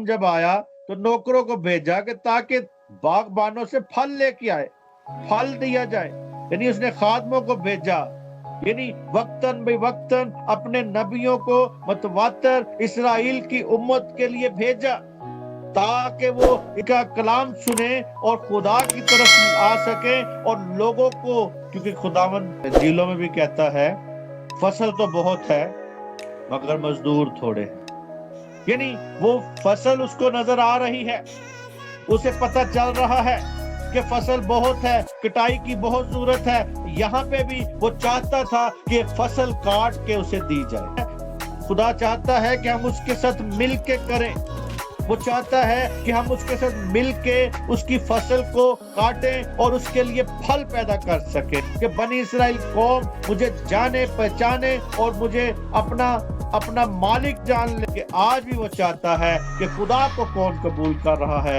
کام جب آیا تو نوکروں کو بھیجا کہ تاکہ باغبانوں سے پھل لے کے آئے، پھل دیا جائے، یعنی اس نے خادموں کو بھیجا، یعنی وقتاً بے وقتاً اپنے نبیوں کو متواتر اسرائیل کی امت کے لیے بھیجا تاکہ وہ ان کا کلام سنیں اور خدا کی طرف آ سکیں اور لوگوں کو، کیونکہ خداوند انجیلوں میں بھی کہتا ہے فصل تو بہت ہے مگر مزدور تھوڑے ہیں، یعنی وہ فصل اس کو نظر آ رہی ہے، اسے پتہ چل رہا ہے کہ فصل بہت ہے، کٹائی کی بہت ضرورت ہے۔ یہاں پہ بھی وہ چاہتا تھا کہ فصل کاٹ کے اسے دی جائے۔ خدا چاہتا ہے کہ ہم اس کے ساتھ مل کے کریں، وہ چاہتا ہے کہ ہم اس کے ساتھ مل کے اس کی فصل کو کاٹیں اور اس کے لیے پھل پیدا کر سکیں، کہ بنی اسرائیل قوم مجھے جانے پہچانے اور مجھے اپنا مالک جان لے۔ کہ آج بھی وہ چاہتا ہے کہ خدا کو کون قبول کر رہا ہے۔